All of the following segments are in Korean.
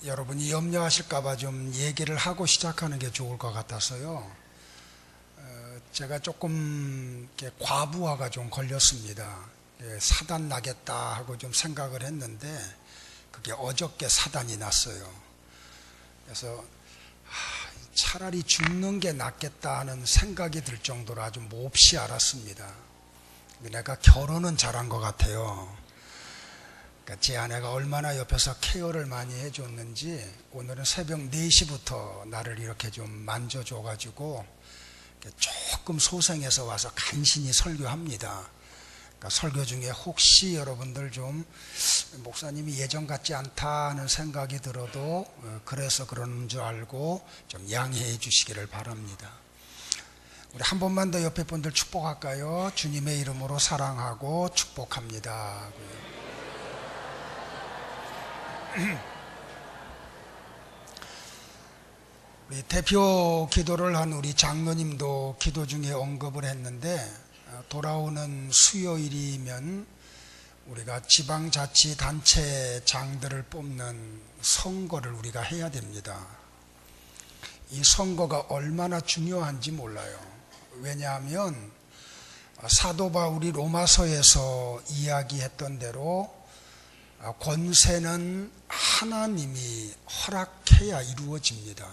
여러분이 염려하실까봐 좀 얘기를 하고 시작하는 게 좋을 것 같아서요. 제가 조금 이렇게 과부하가 좀 걸렸습니다. 사단 나겠다 하고 좀 생각을 했는데 그게 어저께 사단이 났어요. 그래서 차라리 죽는 게 낫겠다 하는 생각이 들 정도로 아주 몹시 알았습니다. 내가 결혼은 잘한 것 같아요. 그러니까 제 아내가 얼마나 옆에서 케어를 많이 해줬는지 오늘은 새벽 4시부터 나를 이렇게 좀 만져줘가지고 조금 소생해서 와서 간신히 설교합니다. 그러니까 설교 중에 혹시 여러분들 좀 목사님이 예전 같지 않다 하는 생각이 들어도 그래서 그러는 줄 알고 좀 양해해 주시기를 바랍니다. 우리 한 번만 더 옆에 분들 축복할까요? 주님의 이름으로 사랑하고 축복합니다. 우리 대표 기도를 한 우리 장로님도 기도 중에 언급을 했는데 돌아오는 수요일이면 우리가 지방자치단체장들을 뽑는 선거를 우리가 해야 됩니다. 이 선거가 얼마나 중요한지 몰라요. 왜냐하면 사도 바울이 로마서에서 이야기했던 대로 권세는 하나님이 허락해야 이루어집니다.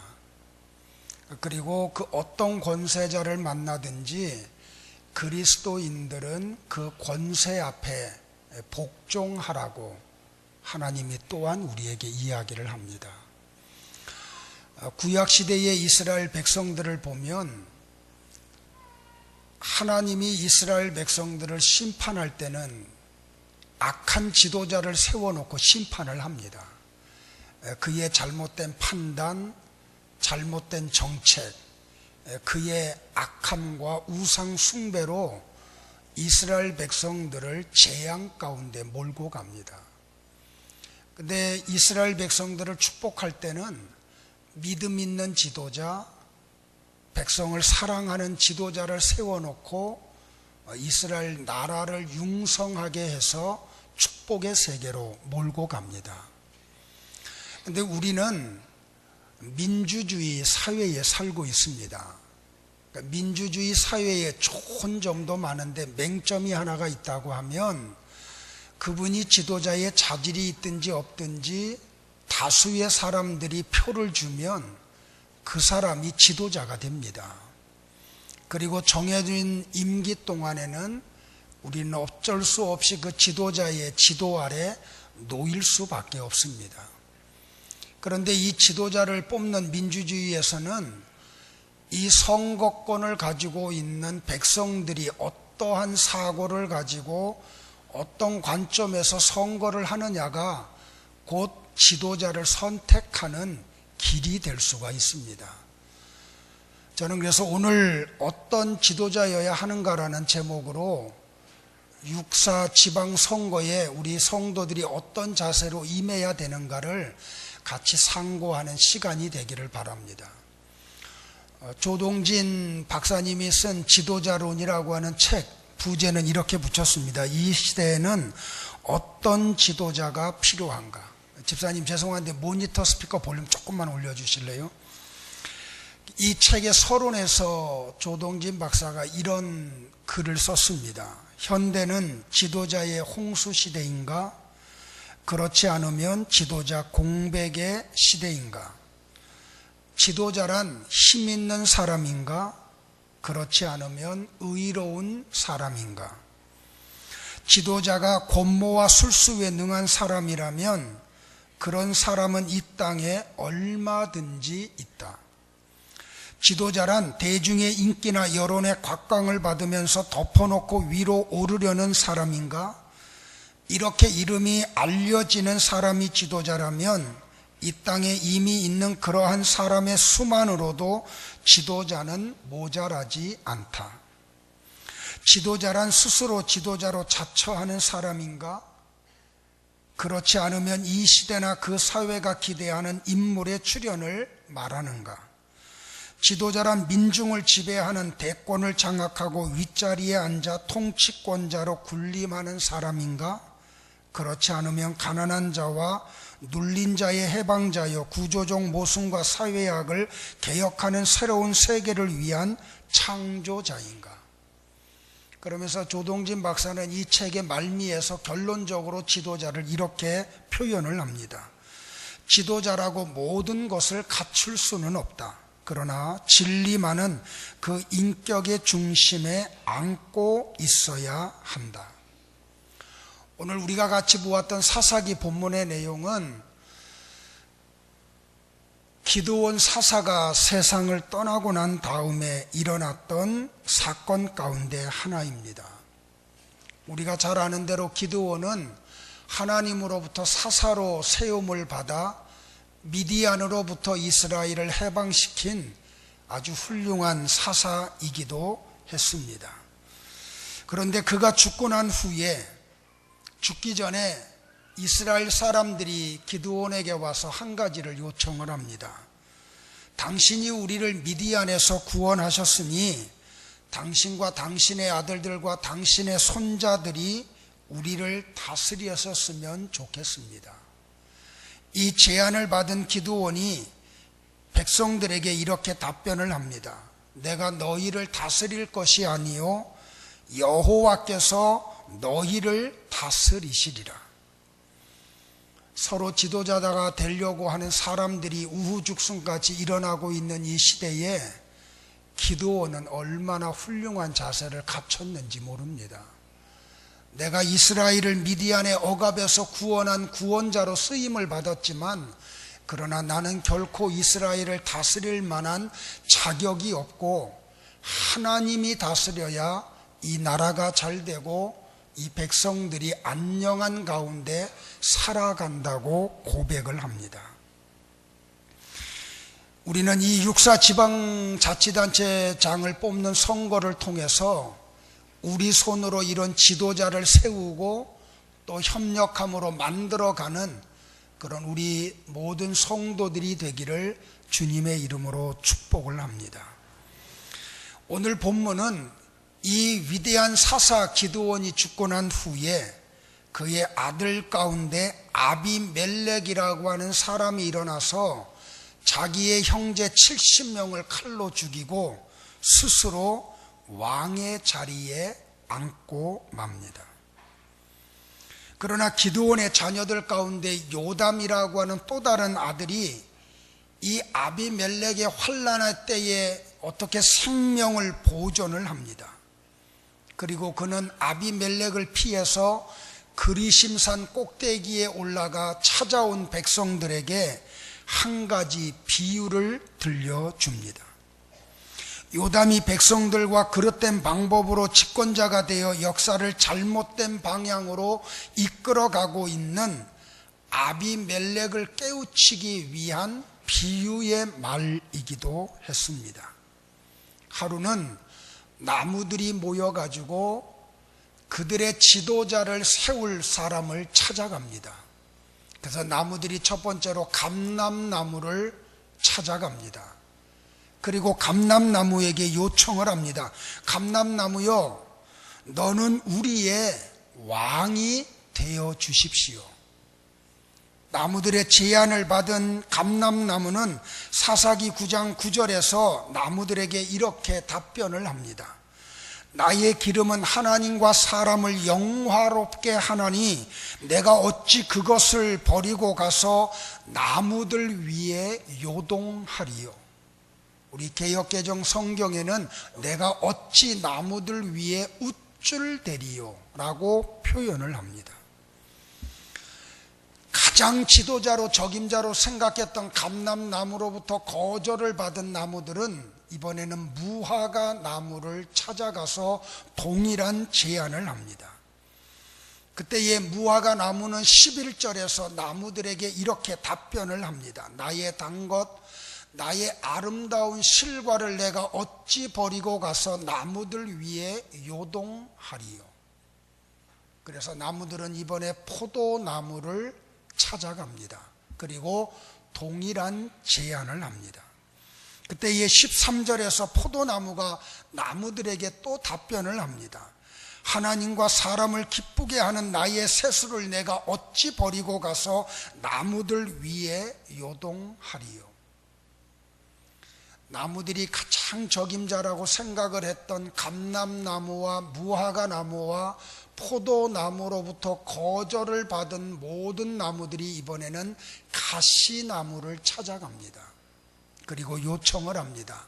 그리고 그 어떤 권세자를 만나든지 그리스도인들은 그 권세 앞에 복종하라고 하나님이 또한 우리에게 이야기를 합니다. 구약시대의 이스라엘 백성들을 보면 하나님이 이스라엘 백성들을 심판할 때는 악한 지도자를 세워놓고 심판을 합니다. 그의 잘못된 판단, 잘못된 정책, 그의 악함과 우상 숭배로 이스라엘 백성들을 재앙 가운데 몰고 갑니다. 근데 이스라엘 백성들을 축복할 때는 믿음 있는 지도자, 백성을 사랑하는 지도자를 세워놓고 이스라엘 나라를 융성하게 해서 축복의 세계로 몰고 갑니다. 근데 우리는 민주주의 사회에 살고 있습니다. 그러니까 민주주의 사회에 좋은 점도 많은데 맹점이 하나가 있다고 하면 그분이 지도자의 자질이 있든지 없든지 다수의 사람들이 표를 주면 그 사람이 지도자가 됩니다. 그리고 정해진 임기 동안에는 우리는 어쩔 수 없이 그 지도자의 지도 아래 놓일 수밖에 없습니다. 그런데 이 지도자를 뽑는 민주주의에서는 이 선거권을 가지고 있는 백성들이 어떠한 사고를 가지고 어떤 관점에서 선거를 하느냐가 곧 지도자를 선택하는 길이 될 수가 있습니다. 저는 그래서 오늘 어떤 지도자여야 하는가라는 제목으로 육사 지방선거에 우리 성도들이 어떤 자세로 임해야 되는가를 같이 상고하는 시간이 되기를 바랍니다. 조동진 박사님이 쓴 지도자론이라고 하는 책 부제는 이렇게 붙였습니다. 이 시대에는 어떤 지도자가 필요한가? 집사님 죄송한데 모니터 스피커 볼륨 조금만 올려주실래요? 이 책의 서론에서 조동진 박사가 이런 글을 썼습니다. 현대는 지도자의 홍수 시대인가? 그렇지 않으면 지도자 공백의 시대인가? 지도자란 힘 있는 사람인가? 그렇지 않으면 의로운 사람인가? 지도자가 권모와 술수에 능한 사람이라면 그런 사람은 이 땅에 얼마든지 있다. 지도자란 대중의 인기나 여론의 곽광을 받으면서 덮어놓고 위로 오르려는 사람인가? 이렇게 이름이 알려지는 사람이 지도자라면 이 땅에 이미 있는 그러한 사람의 수만으로도 지도자는 모자라지 않다. 지도자란 스스로 지도자로 자처하는 사람인가? 그렇지 않으면 이 시대나 그 사회가 기대하는 인물의 출현을 말하는가? 지도자란 민중을 지배하는 대권을 장악하고 윗자리에 앉아 통치권자로 군림하는 사람인가? 그렇지 않으면 가난한 자와 눌린 자의 해방자여 구조적 모순과 사회학을 개혁하는 새로운 세계를 위한 창조자인가? 그러면서 조동진 박사는 이 책의 말미에서 결론적으로 지도자를 이렇게 표현을 합니다. 지도자라고 모든 것을 갖출 수는 없다. 그러나 진리만은 그 인격의 중심에 안고 있어야 한다. 오늘 우리가 같이 보았던 사사기 본문의 내용은 기드온 사사가 세상을 떠나고 난 다음에 일어났던 사건 가운데 하나입니다. 우리가 잘 아는 대로 기드온은 하나님으로부터 사사로 세움을 받아 미디안으로부터 이스라엘을 해방시킨 아주 훌륭한 사사이기도 했습니다. 그런데 그가 죽고 난 후에 죽기 전에 이스라엘 사람들이 기드온에게 와서 한 가지를 요청을 합니다. 당신이 우리를 미디안에서 구원하셨으니 당신과 당신의 아들들과 당신의 손자들이 우리를 다스렸었으면 좋겠습니다. 이 제안을 받은 기드온이 백성들에게 이렇게 답변을 합니다. 내가 너희를 다스릴 것이 아니요 여호와께서 너희를 다스리시리라. 서로 지도자가 되려고 하는 사람들이 우후죽순같이 일어나고 있는 이 시대에 기드온은 얼마나 훌륭한 자세를 갖췄는지 모릅니다. 내가 이스라엘을 미디안의 억압에서 구원한 구원자로 쓰임을 받았지만 그러나 나는 결코 이스라엘을 다스릴 만한 자격이 없고 하나님이 다스려야 이 나라가 잘 되고 이 백성들이 안녕한 가운데 살아간다고 고백을 합니다. 우리는 이 육사 지방자치단체장을 뽑는 선거를 통해서 우리 손으로 이런 지도자를 세우고 또 협력함으로 만들어가는 그런 우리 모든 성도들이 되기를 주님의 이름으로 축복을 합니다. 오늘 본문은 이 위대한 사사 기드온이 죽고 난 후에 그의 아들 가운데 아비멜렉이라고 하는 사람이 일어나서 자기의 형제 70명을 칼로 죽이고 스스로 왕의 자리에 앉고 맙니다. 그러나 기드온의 자녀들 가운데 요담이라고 하는 또 다른 아들이 이 아비멜렉의 환난의 때에 어떻게 생명을 보존을 합니다. 그리고 그는 아비멜렉을 피해서 그리심산 꼭대기에 올라가 찾아온 백성들에게 한 가지 비유를 들려줍니다. 요담이 백성들과 그릇된 방법으로 집권자가 되어 역사를 잘못된 방향으로 이끌어가고 있는 아비멜렉을 깨우치기 위한 비유의 말이기도 했습니다. 하루는 나무들이 모여가지고 그들의 지도자를 세울 사람을 찾아갑니다. 그래서 나무들이 첫 번째로 감람나무를 찾아갑니다. 그리고 감람나무에게 요청을 합니다. 감람나무여, 너는 우리의 왕이 되어 주십시오. 나무들의 제안을 받은 감람나무는 사사기 9장 9절에서 나무들에게 이렇게 답변을 합니다. 나의 기름은 하나님과 사람을 영화롭게 하나니 내가 어찌 그것을 버리고 가서 나무들 위에 요동하리요. 우리 개역개정 성경에는 내가 어찌 나무들 위에 우쭐대리요 라고 표현을 합니다. 가장 지도자로 적임자로 생각했던 감람나무로부터 거절을 받은 나무들은 이번에는 무화과 나무를 찾아가서 동일한 제안을 합니다. 그때의 무화과 나무는 11절에서 나무들에게 이렇게 답변을 합니다. 나의 단 것, 나의 아름다운 실과를 내가 어찌 버리고 가서 나무들 위에 요동하리요. 그래서 나무들은 이번에 포도나무를 찾아갑니다. 그리고 동일한 제안을 합니다. 그때 이 13절에서 포도나무가 나무들에게 또 답변을 합니다. 하나님과 사람을 기쁘게 하는 나의 세수를 내가 어찌 버리고 가서 나무들 위에 요동하리요. 나무들이 가장 적임자라고 생각을 했던 감람나무와 무화과나무와 포도나무로부터 거절을 받은 모든 나무들이 이번에는 가시나무를 찾아갑니다. 그리고 요청을 합니다.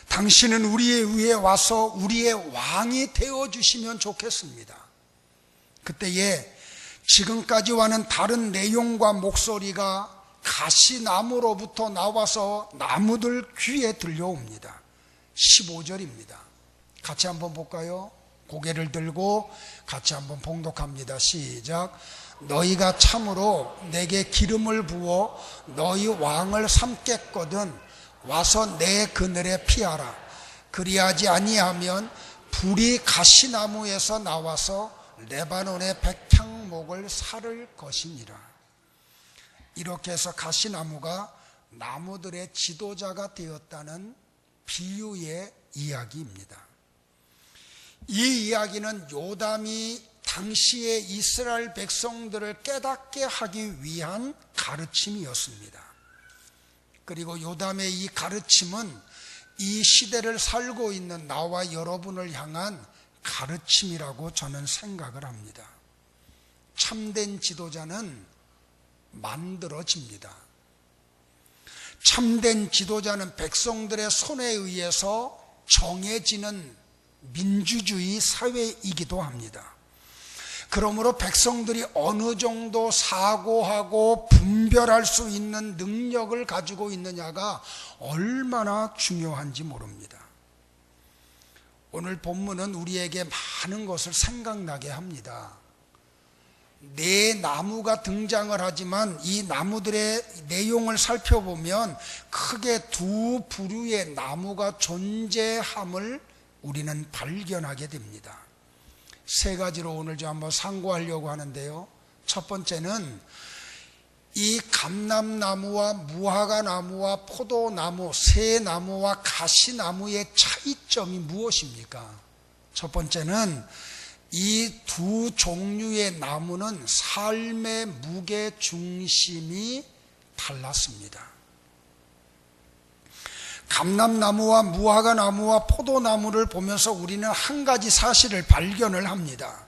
당신은 우리의 위에 와서 우리의 왕이 되어주시면 좋겠습니다. 그때에 지금까지와는 다른 내용과 목소리가 가시나무로부터 나와서 나무들 귀에 들려옵니다. 15절입니다. 같이 한번 볼까요? 고개를 들고 같이 한번 봉독합니다. 시작. 너희가 참으로 내게 기름을 부어 너희 왕을 삼겠거든 와서 내 그늘에 피하라. 그리하지 아니하면 불이 가시나무에서 나와서 레바논의 백향목을 사를 것이니라. 이렇게 해서 가시나무가 나무들의 지도자가 되었다는 비유의 이야기입니다. 이 이야기는 요담이 당시의 이스라엘 백성들을 깨닫게 하기 위한 가르침이었습니다. 그리고 요담의 이 가르침은 이 시대를 살고 있는 나와 여러분을 향한 가르침이라고 저는 생각을 합니다. 참된 지도자는 만들어집니다. 참된 지도자는 백성들의 손에 의해서 정해지는 민주주의 사회이기도 합니다. 그러므로 백성들이 어느 정도 사고하고 분별할 수 있는 능력을 가지고 있느냐가 얼마나 중요한지 모릅니다. 오늘 본문은 우리에게 많은 것을 생각나게 합니다. 네 나무가 등장을 하지만 이 나무들의 내용을 살펴보면 크게 두 부류의 나무가 존재함을 우리는 발견하게 됩니다. 세 가지로 오늘 좀 한번 상고하려고 하는데요. 첫 번째는 이 감람나무와 무화과나무와 포도나무, 새나무와 가시나무의 차이점이 무엇입니까? 첫 번째는 이 두 종류의 나무는 삶의 무게 중심이 달랐습니다. 감람나무와 무화과나무와 포도나무를 보면서 우리는 한 가지 사실을 발견을 합니다.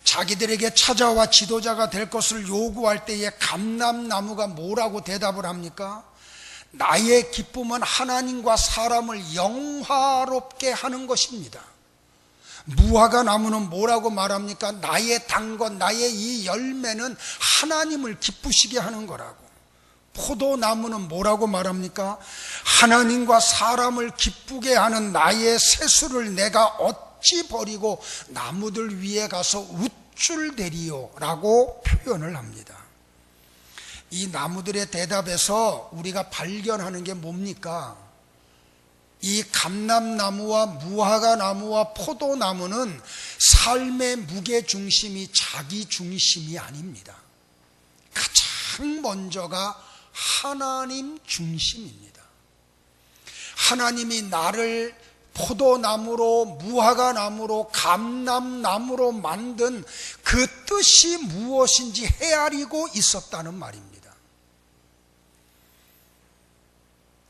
자기들에게 찾아와 지도자가 될 것을 요구할 때에 감람나무가 뭐라고 대답을 합니까? 나의 기쁨은 하나님과 사람을 영화롭게 하는 것입니다. 무화과나무는 뭐라고 말합니까? 나의 단건, 나의 이 열매는 하나님을 기쁘시게 하는 거라고. 포도나무는 뭐라고 말합니까? 하나님과 사람을 기쁘게 하는 나의 세수를 내가 어찌 버리고 나무들 위에 가서 우쭐대리요 라고 표현을 합니다. 이 나무들의 대답에서 우리가 발견하는 게 뭡니까? 이 감람나무와 무화과나무와 포도나무는 삶의 무게중심이 자기 중심이 아닙니다. 가장 먼저가 하나님 중심입니다. 하나님이 나를 포도나무로, 무화과나무로, 감람나무로 만든 그 뜻이 무엇인지 헤아리고 있었다는 말입니다.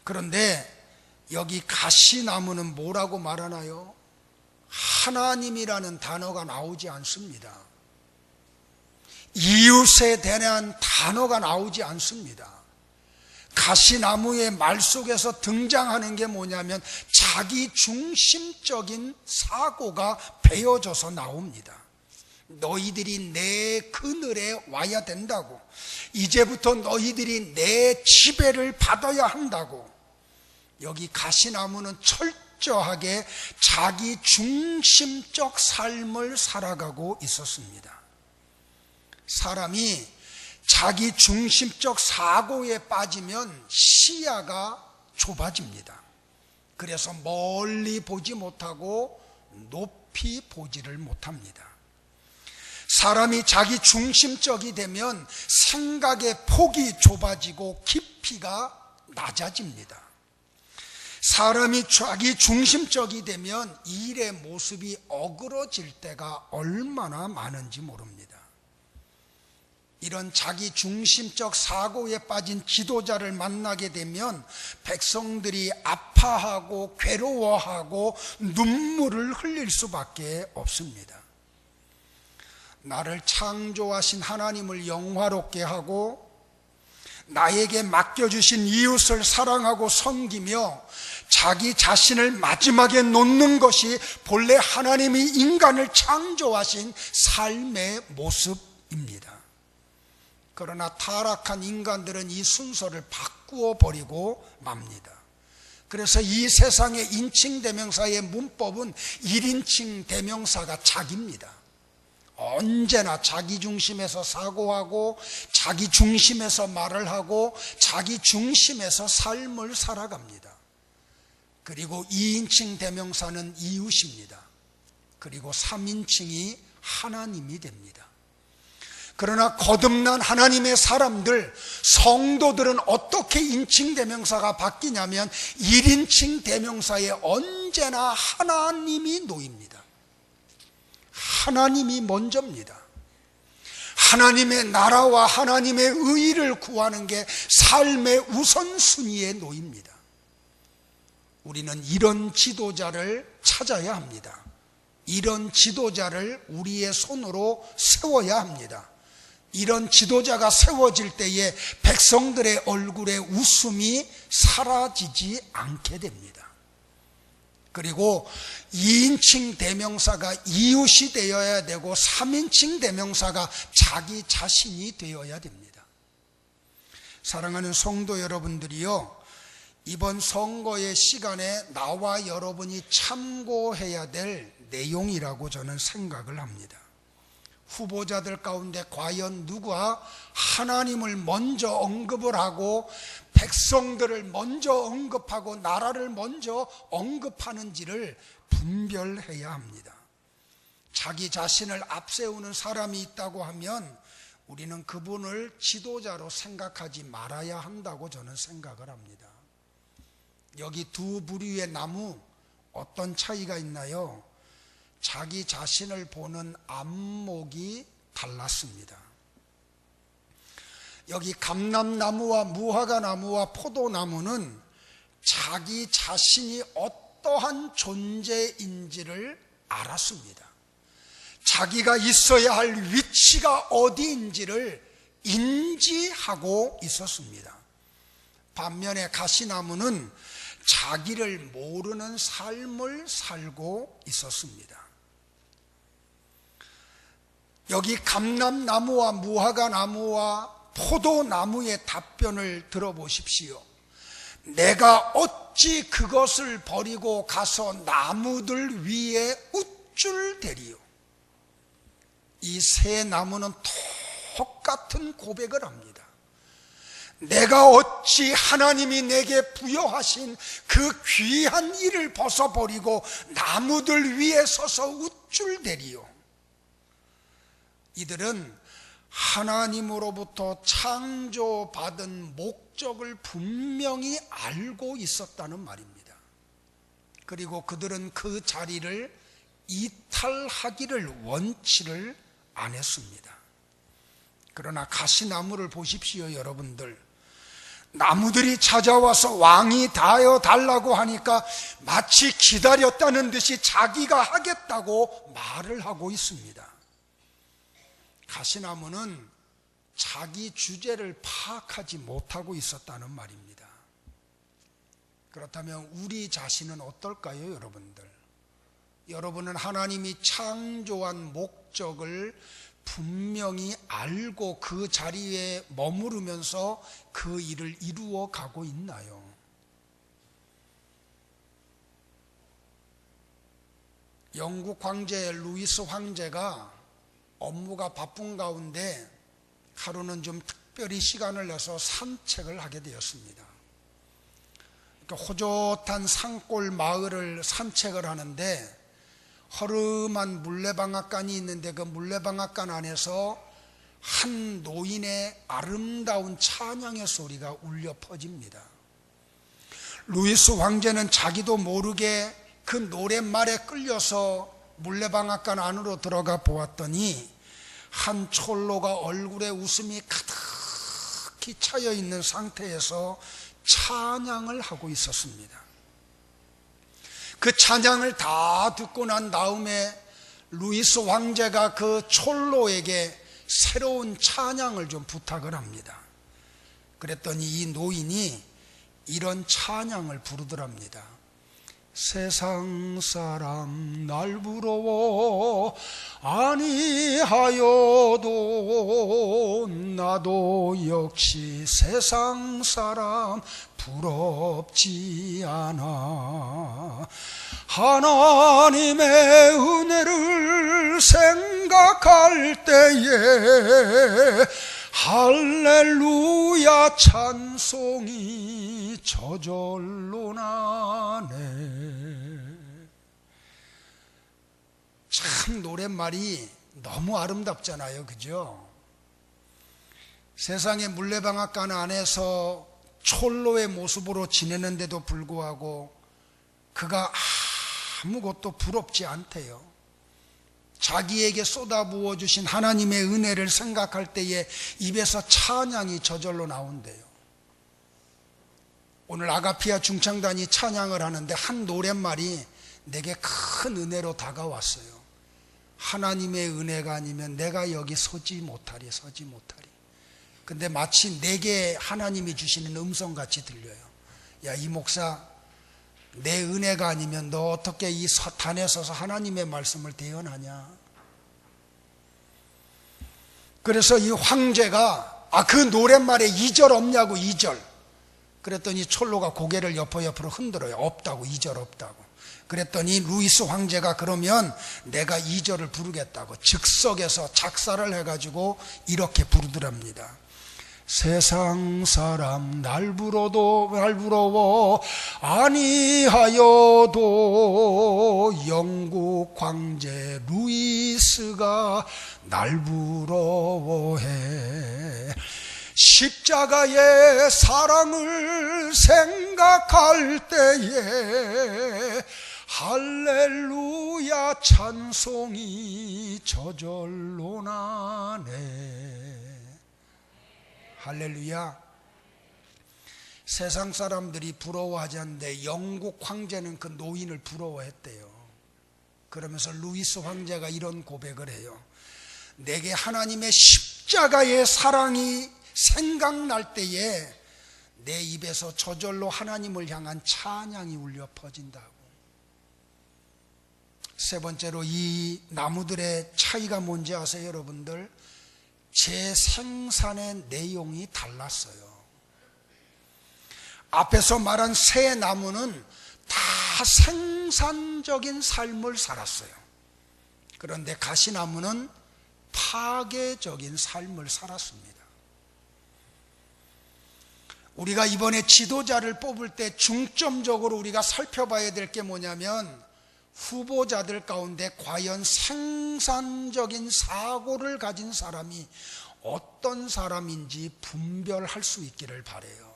그런데 여기 가시나무는 뭐라고 말하나요? 하나님이라는 단어가 나오지 않습니다. 이웃에 대한 단어가 나오지 않습니다. 가시나무의 말 속에서 등장하는 게 뭐냐면 자기 중심적인 사고가 베어져서 나옵니다. 너희들이 내 그늘에 와야 된다고, 이제부터 너희들이 내 지배를 받아야 한다고. 여기 가시나무는 철저하게 자기 중심적 삶을 살아가고 있었습니다. 사람이 자기 중심적 사고에 빠지면 시야가 좁아집니다. 그래서 멀리 보지 못하고 높이 보지를 못합니다. 사람이 자기 중심적이 되면 생각의 폭이 좁아지고 깊이가 낮아집니다. 사람이 자기 중심적이 되면 일의 모습이 어그러질 때가 얼마나 많은지 모릅니다. 이런 자기 중심적 사고에 빠진 지도자를 만나게 되면 백성들이 아파하고 괴로워하고 눈물을 흘릴 수밖에 없습니다. 나를 창조하신 하나님을 영화롭게 하고 나에게 맡겨주신 이웃을 사랑하고 섬기며 자기 자신을 마지막에 놓는 것이 본래 하나님이 인간을 창조하신 삶의 모습입니다. 그러나 타락한 인간들은 이 순서를 바꾸어 버리고 맙니다. 그래서 이 세상의 인칭 대명사의 문법은 1인칭 대명사가 자기입니다. 언제나 자기 중심에서 사고하고 자기 중심에서 말을 하고 자기 중심에서 삶을 살아갑니다. 그리고 2인칭 대명사는 이웃입니다. 그리고 3인칭이 하나님이 됩니다. 그러나 거듭난 하나님의 사람들, 성도들은 어떻게 인칭 대명사가 바뀌냐면 1인칭 대명사에 언제나 하나님이 놓입니다. 하나님이 먼저입니다. 하나님의 나라와 하나님의 의를 구하는 게 삶의 우선순위에 놓입니다. 우리는 이런 지도자를 찾아야 합니다. 이런 지도자를 우리의 손으로 세워야 합니다. 이런 지도자가 세워질 때에 백성들의 얼굴에 웃음이 사라지지 않게 됩니다. 그리고 2인칭 대명사가 이웃이 되어야 되고 3인칭 대명사가 자기 자신이 되어야 됩니다. 사랑하는 성도 여러분들이요, 이번 선거의 시간에 나와 여러분이 참고해야 될 내용이라고 저는 생각을 합니다. 후보자들 가운데 과연 누가 하나님을 먼저 언급을 하고 백성들을 먼저 언급하고 나라를 먼저 언급하는지를 분별해야 합니다. 자기 자신을 앞세우는 사람이 있다고 하면 우리는 그분을 지도자로 생각하지 말아야 한다고 저는 생각을 합니다. 여기 두 부류의 나무 어떤 차이가 있나요? 자기 자신을 보는 안목이 달랐습니다. 여기 감람나무와 무화과나무와 포도나무는 자기 자신이 어떠한 존재인지를 알았습니다. 자기가 있어야 할 위치가 어디인지를 인지하고 있었습니다. 반면에 가시나무는 자기를 모르는 삶을 살고 있었습니다. 여기 감람나무와 무화과나무와 포도나무의 답변을 들어보십시오. 내가 어찌 그것을 버리고 가서 나무들 위에 우쭐대리요. 이 세 나무는 똑같은 고백을 합니다. 내가 어찌 하나님이 내게 부여하신 그 귀한 일을 벗어버리고 나무들 위에 서서 우쭐대리요. 이들은 하나님으로부터 창조받은 목적을 분명히 알고 있었다는 말입니다. 그리고 그들은 그 자리를 이탈하기를 원치를 안 했습니다. 그러나 가시나무를 보십시오, 여러분들. 나무들이 찾아와서 왕이 되어 달라고 하니까 마치 기다렸다는 듯이 자기가 하겠다고 말을 하고 있습니다. 가시나무는 자기 주제를 파악하지 못하고 있었다는 말입니다. 그렇다면 우리 자신은 어떨까요, 여러분들? 여러분은 하나님이 창조한 목적을 분명히 알고 그 자리에 머무르면서 그 일을 이루어 가고 있나요? 영국 황제 루이스 황제가 업무가 바쁜 가운데 하루는 좀 특별히 시간을 내서 산책을 하게 되었습니다. 그러니까 호젓한 산골 마을을 산책을 하는데 허름한 물레방앗간이 있는데 그 물레방앗간 안에서 한 노인의 아름다운 찬양의 소리가 울려 퍼집니다. 루이스 황제는 자기도 모르게 그 노랫말에 끌려서 물레방앗간 안으로 들어가 보았더니 한 촐로가 얼굴에 웃음이 가득히 차여 있는 상태에서 찬양을 하고 있었습니다. 그 찬양을 다 듣고 난 다음에 루이스 황제가 그 촐로에게 새로운 찬양을 좀 부탁을 합니다. 그랬더니 이 노인이 이런 찬양을 부르더랍니다. 세상 사람 날 부러워 아니하여도 나도 역시 세상 사람 부럽지 않아. 하나님의 은혜를 생각할 때에 할렐루야 찬송이 저절로 나네. 참 노랫말이 너무 아름답잖아요, 그죠? 세상의 물레방앗간 안에서 촐로의 모습으로 지내는데도 불구하고 그가 아무것도 부럽지 않대요. 자기에게 쏟아부어 주신 하나님의 은혜를 생각할 때에 입에서 찬양이 저절로 나온대요. 오늘 아가피아 중창단이 찬양을 하는데 한 노랫말이 내게 큰 은혜로 다가왔어요. 하나님의 은혜가 아니면 내가 여기 서지 못하리. 근데 마치 내게 하나님이 주시는 음성같이 들려요. 야, 이 목사, 내 은혜가 아니면 너 어떻게 이 단에 서서 하나님의 말씀을 대언하냐. 그래서 이 황제가 그 노랫말에 2절 없냐고. 2절. 그랬더니 촐로가 고개를 옆으로 흔들어요. 없다고. 2절 없다고. 그랬더니 루이스 황제가 그러면 내가 2절을 부르겠다고 즉석에서 작사를 해가지고 이렇게 부르더랍니다. 세상 사람 날 부러워 아니하여도 영국 황제 루이스가 날 부러워해. 십자가의 사랑을 생각할 때에 할렐루야 찬송이 저절로 나네. 할렐루야. 세상 사람들이 부러워하지 않는데 영국 황제는 그 노인을 부러워했대요. 그러면서 루이스 황제가 이런 고백을 해요. 내게 하나님의 십자가의 사랑이 생각날 때에 내 입에서 저절로 하나님을 향한 찬양이 울려 퍼진다고. 세 번째로 이 나무들의 차이가 뭔지 아세요, 여러분들? 재생산의 내용이 달랐어요. 앞에서 말한 새 나무는 다 생산적인 삶을 살았어요. 그런데 가시나무는 파괴적인 삶을 살았습니다. 우리가 이번에 지도자를 뽑을 때 중점적으로 우리가 살펴봐야 될 게 뭐냐면 후보자들 가운데 과연 생산적인 사고를 가진 사람이 어떤 사람인지 분별할 수 있기를 바라요.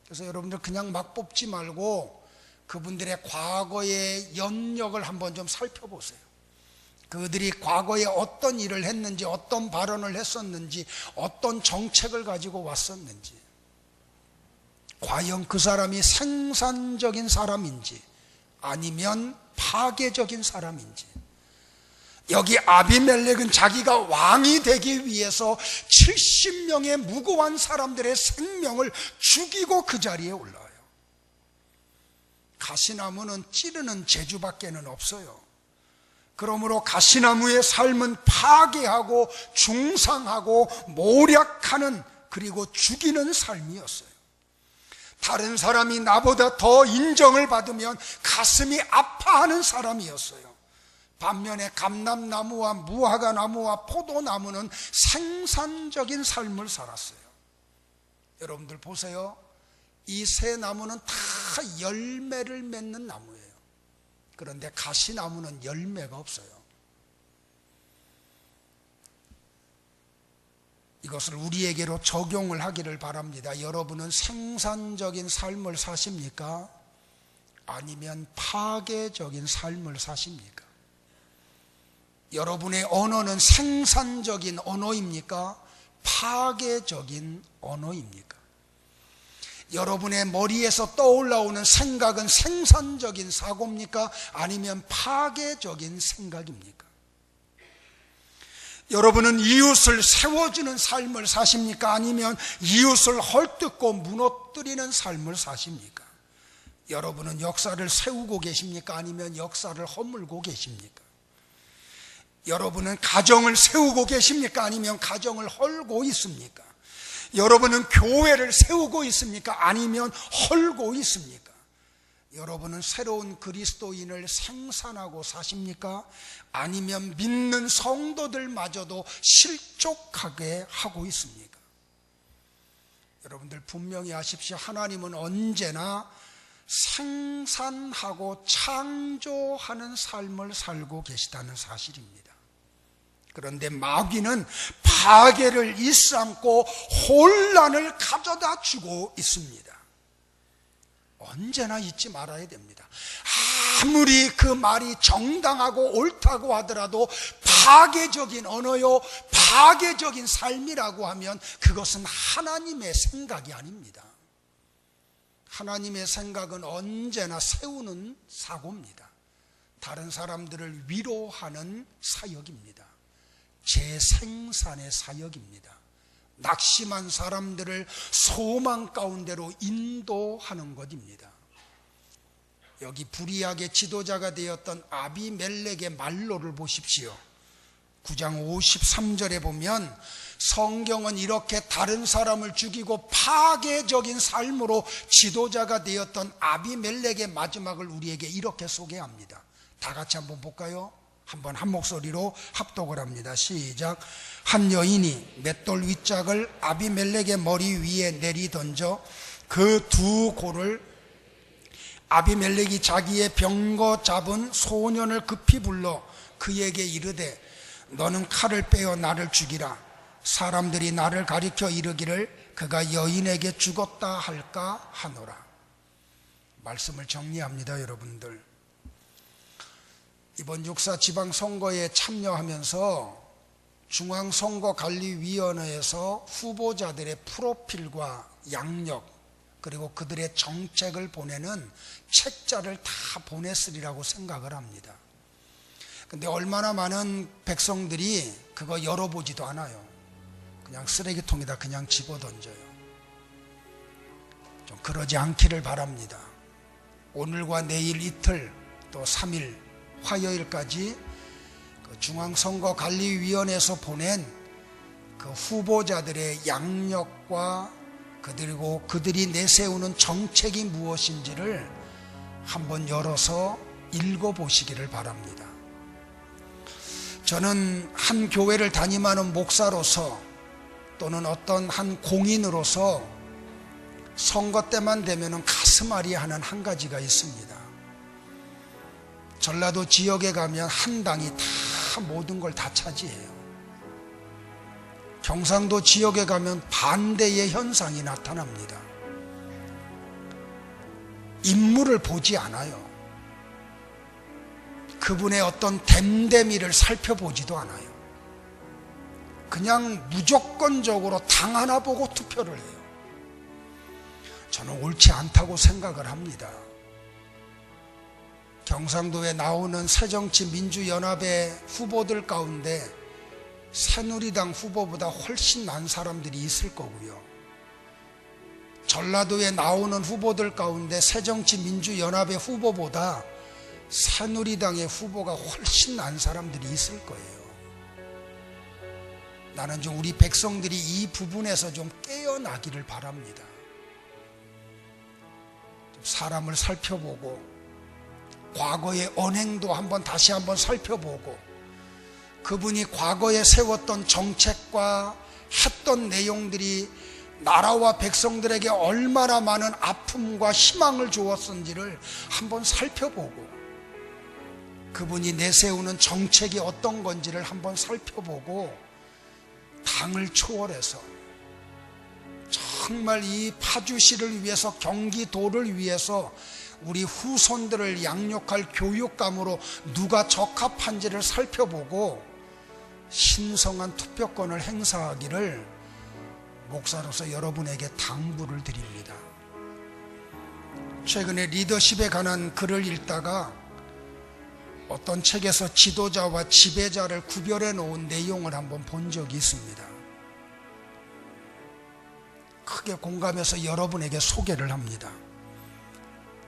그래서 여러분들 그냥 막 뽑지 말고 그분들의 과거의 연력을 한번 좀 살펴보세요. 그들이 과거에 어떤 일을 했는지, 어떤 발언을 했었는지, 어떤 정책을 가지고 왔었는지, 과연 그 사람이 생산적인 사람인지 아니면 파괴적인 사람인지. 여기 아비멜렉은 자기가 왕이 되기 위해서 70명의 무고한 사람들의 생명을 죽이고 그 자리에 올라와요. 가시나무는 찌르는 재주밖에는 없어요. 그러므로 가시나무의 삶은 파괴하고 중상하고 모략하는, 그리고 죽이는 삶이었어요. 다른 사람이 나보다 더 인정을 받으면 가슴이 아파하는 사람이었어요. 반면에 감람나무와 무화과나무와 포도나무는 생산적인 삶을 살았어요. 여러분들 보세요. 이 세 나무는 다 열매를 맺는 나무예요. 그런데 가시나무는 열매가 없어요. 이것을 우리에게로 적용을 하기를 바랍니다. 여러분은 생산적인 삶을 사십니까? 아니면 파괴적인 삶을 사십니까? 여러분의 언어는 생산적인 언어입니까? 파괴적인 언어입니까? 여러분의 머리에서 떠올라오는 생각은 생산적인 사고입니까? 아니면 파괴적인 생각입니까? 여러분은 이웃을 세워주는 삶을 사십니까? 아니면 이웃을 헐뜯고 무너뜨리는 삶을 사십니까? 여러분은 역사를 세우고 계십니까? 아니면 역사를 허물고 계십니까? 여러분은 가정을 세우고 계십니까? 아니면 가정을 헐고 있습니까? 여러분은 교회를 세우고 있습니까? 아니면 헐고 있습니까? 여러분은 새로운 그리스도인을 생산하고 사십니까? 아니면 믿는 성도들마저도 실족하게 하고 있습니까? 여러분들 분명히 아십시오. 하나님은 언제나 생산하고 창조하는 삶을 살고 계시다는 사실입니다. 그런데 마귀는 파괴를 일삼고 혼란을 가져다 주고 있습니다. 언제나 잊지 말아야 됩니다. 아무리 그 말이 정당하고 옳다고 하더라도 파괴적인 언어요, 파괴적인 삶이라고 하면 그것은 하나님의 생각이 아닙니다. 하나님의 생각은 언제나 세우는 사고입니다. 다른 사람들을 위로하는 사역입니다. 재생산의 사역입니다. 낙심한 사람들을 소망 가운데로 인도하는 것입니다. 여기 불의하게 지도자가 되었던 아비멜렉의 말로를 보십시오. 9장 53절에 보면 성경은 이렇게 다른 사람을 죽이고 파괴적인 삶으로 지도자가 되었던 아비멜렉의 마지막을 우리에게 이렇게 소개합니다. 다 같이 한번 볼까요? 한번 한 목소리로 합독을 합니다. 시작. 한 여인이 맷돌 윗짝을 아비멜렉의 머리 위에 내리던져 그 두 골을 아비멜렉이 자기의 병거 잡은 소년을 급히 불러 그에게 이르되 너는 칼을 빼어 나를 죽이라. 사람들이 나를 가리켜 이르기를 그가 여인에게 죽었다 할까 하노라. 말씀을 정리합니다. 여러분들, 이번 육사 지방선거에 참여하면서 중앙선거관리위원회에서 후보자들의 프로필과 양력 그리고 그들의 정책을 보내는 책자를 다 보냈으리라고 생각을 합니다. 근데 얼마나 많은 백성들이 그거 열어보지도 않아요. 그냥 쓰레기통에다 그냥 집어던져요. 좀 그러지 않기를 바랍니다. 오늘과 내일 이틀 또 3일 화요일까지 그 중앙선거관리위원회에서 보낸 그 후보자들의 양력과 그리고 그들이 내세우는 정책이 무엇인지를 한번 열어서 읽어보시기를 바랍니다. 저는 한 교회를 담임하는 목사로서 또는 어떤 한 공인으로서 선거 때만 되면 가슴앓이 하는 한 가지가 있습니다. 전라도 지역에 가면 한 당이 다 모든 걸 다 차지해요. 경상도 지역에 가면 반대의 현상이 나타납니다. 인물을 보지 않아요. 그분의 어떤 댐댐이를 살펴보지도 않아요. 그냥 무조건적으로 당 하나 보고 투표를 해요. 저는 옳지 않다고 생각을 합니다. 경상도에 나오는 새정치민주연합의 후보들 가운데 새누리당 후보보다 훨씬 난 사람들이 있을 거고요. 전라도에 나오는 후보들 가운데 새정치민주연합의 후보보다 새누리당의 후보가 훨씬 난 사람들이 있을 거예요. 나는 좀 우리 백성들이 이 부분에서 좀 깨어나기를 바랍니다. 좀 사람을 살펴보고 과거의 언행도 다시 한번 살펴보고 그분이 과거에 세웠던 정책과 했던 내용들이 나라와 백성들에게 얼마나 많은 아픔과 희망을 주었는지를 한번 살펴보고 그분이 내세우는 정책이 어떤 건지를 한번 살펴보고 당을 초월해서 정말 이 파주시를 위해서, 경기도를 위해서 우리 후손들을 양육할 교육감으로 누가 적합한지를 살펴보고 신성한 투표권을 행사하기를 목사로서 여러분에게 당부를 드립니다. 최근에 리더십에 관한 글을 읽다가 어떤 책에서 지도자와 지배자를 구별해 놓은 내용을 한번 본 적이 있습니다. 크게 공감해서 여러분에게 소개를 합니다.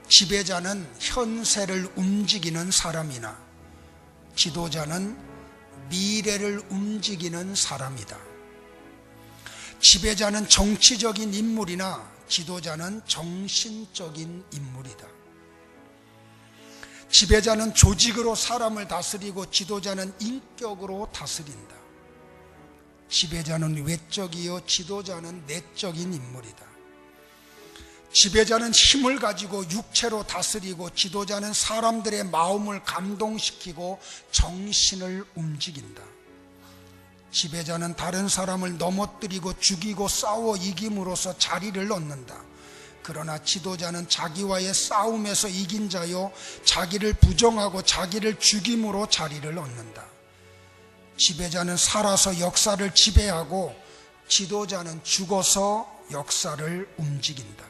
지배자는 현세를 움직이는 사람이나 지도자는 미래를 움직이는 사람이다. 지배자는 정치적인 인물이나 지도자는 정신적인 인물이다. 지배자는 조직으로 사람을 다스리고 지도자는 인격으로 다스린다. 지배자는 외적이요 지도자는 내적인 인물이다. 지배자는 힘을 가지고 육체로 다스리고 지도자는 사람들의 마음을 감동시키고 정신을 움직인다. 지배자는 다른 사람을 넘어뜨리고 죽이고 싸워 이김으로써 자리를 얻는다. 그러나 지도자는 자기와의 싸움에서 이긴 자요 자기를 부정하고 자기를 죽임으로 자리를 얻는다. 지배자는 살아서 역사를 지배하고 지도자는 죽어서 역사를 움직인다.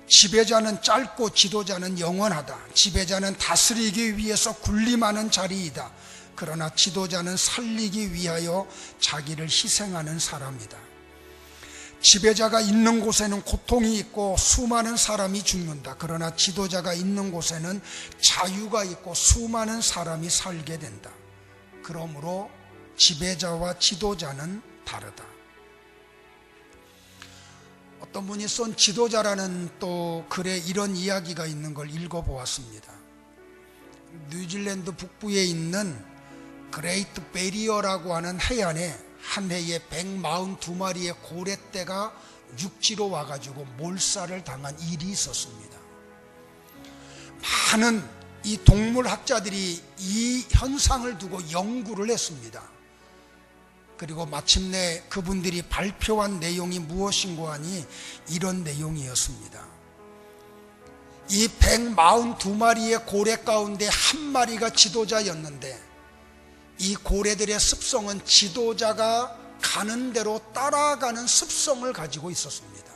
지배자는 짧고 지도자는 영원하다. 지배자는 다스리기 위해서 군림하는 자리이다. 그러나 지도자는 살리기 위하여 자기를 희생하는 사람이다. 지배자가 있는 곳에는 고통이 있고 수많은 사람이 죽는다. 그러나 지도자가 있는 곳에는 자유가 있고 수많은 사람이 살게 된다. 그러므로 지배자와 지도자는 다르다. 어떤 분이 쓴 지도자라는 또 글에 이런 이야기가 있는 걸 읽어보았습니다. 뉴질랜드 북부에 있는 그레이트 베리어라고 하는 해안에 한 해에 142마리의 고래떼가 육지로 와가지고 몰살을 당한 일이 있었습니다. 많은 이 동물학자들이 이 현상을 두고 연구를 했습니다. 그리고 마침내 그분들이 발표한 내용이 무엇인고 하니 이런 내용이었습니다. 이 142마리의 고래 가운데 한 마리가 지도자였는데 이 고래들의 습성은 지도자가 가는 대로 따라가는 습성을 가지고 있었습니다.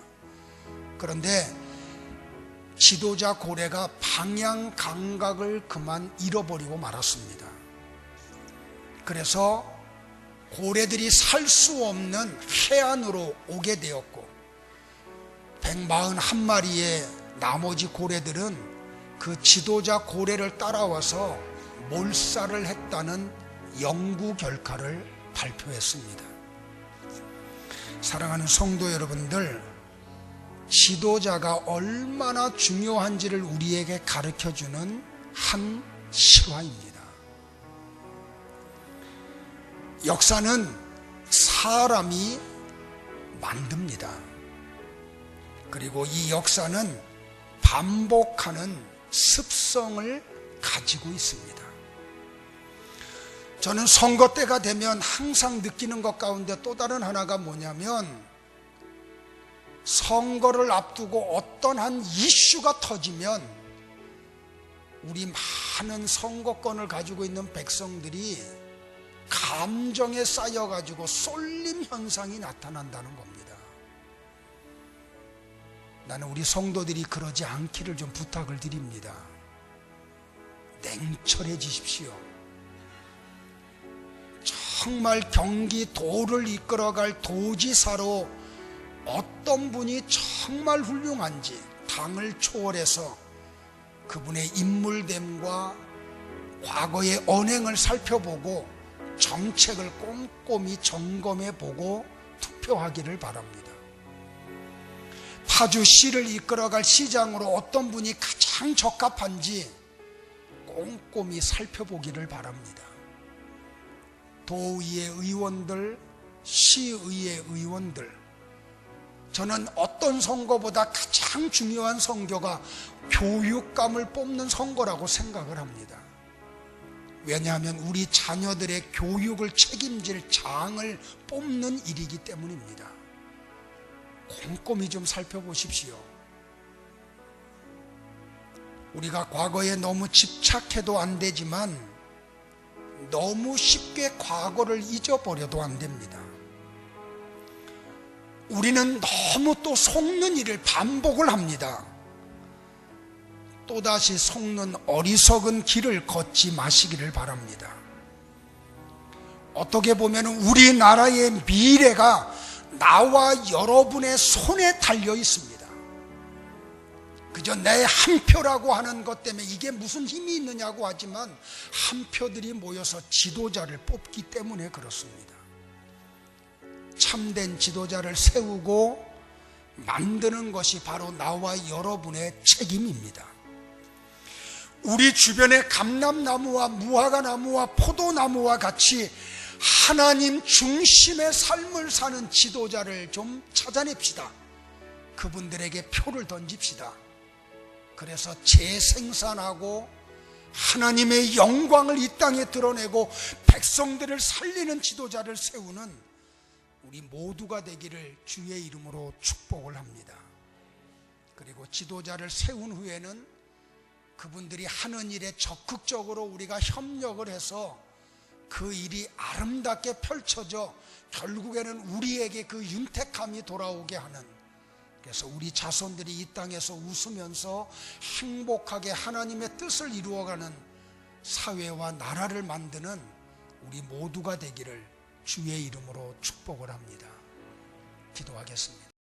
그런데 지도자 고래가 방향 감각을 그만 잃어버리고 말았습니다. 그래서 고래들이 살 수 없는 해안으로 오게 되었고 141마리의 나머지 고래들은 그 지도자 고래를 따라와서 몰살을 했다는 연구 결과를 발표했습니다. 사랑하는 성도 여러분들, 지도자가 얼마나 중요한지를 우리에게 가르쳐주는 한 실화입니다. 역사는 사람이 만듭니다. 그리고 이 역사는 반복하는 습성을 가지고 있습니다. 저는 선거 때가 되면 항상 느끼는 것 가운데 또 다른 하나가 뭐냐면 선거를 앞두고 어떤 한 이슈가 터지면 우리 많은 선거권을 가지고 있는 백성들이 감정에 쌓여가지고 쏠림 현상이 나타난다는 겁니다. 나는 우리 성도들이 그러지 않기를 좀 부탁을 드립니다. 냉철해지십시오. 정말 경기도를 이끌어갈 도지사로 어떤 분이 정말 훌륭한지 당을 초월해서 그분의 인물됨과 과거의 언행을 살펴보고 정책을 꼼꼼히 점검해보고 투표하기를 바랍니다. 파주시를 이끌어갈 시장으로 어떤 분이 가장 적합한지 꼼꼼히 살펴보기를 바랍니다. 도의회 의원들, 시의회 의원들, 저는 어떤 선거보다 가장 중요한 선거가 교육감을 뽑는 선거라고 생각을 합니다. 왜냐하면 우리 자녀들의 교육을 책임질 장을 뽑는 일이기 때문입니다. 꼼꼼히 좀 살펴보십시오. 우리가 과거에 너무 집착해도 안 되지만 너무 쉽게 과거를 잊어버려도 안 됩니다. 우리는 너무 또 속는 일을 반복을 합니다. 또다시 속는 어리석은 길을 걷지 마시기를 바랍니다. 어떻게 보면 우리나라의 미래가 나와 여러분의 손에 달려 있습니다. 그저 내 한 표라고 하는 것 때문에 이게 무슨 힘이 있느냐고 하지만 한 표들이 모여서 지도자를 뽑기 때문에 그렇습니다. 참된 지도자를 세우고 만드는 것이 바로 나와 여러분의 책임입니다. 우리 주변의 감람나무와 무화과나무와 포도나무와 같이 하나님 중심의 삶을 사는 지도자를 좀 찾아냅시다. 그분들에게 표를 던집시다. 그래서 재생산하고 하나님의 영광을 이 땅에 드러내고 백성들을 살리는 지도자를 세우는 우리 모두가 되기를 주의 이름으로 축복을 합니다. 그리고 지도자를 세운 후에는 그분들이 하는 일에 적극적으로 우리가 협력을 해서 그 일이 아름답게 펼쳐져 결국에는 우리에게 그 윤택함이 돌아오게 하는, 그래서 우리 자손들이 이 땅에서 웃으면서 행복하게 하나님의 뜻을 이루어가는 사회와 나라를 만드는 우리 모두가 되기를 주의 이름으로 축복을 합니다. 기도하겠습니다.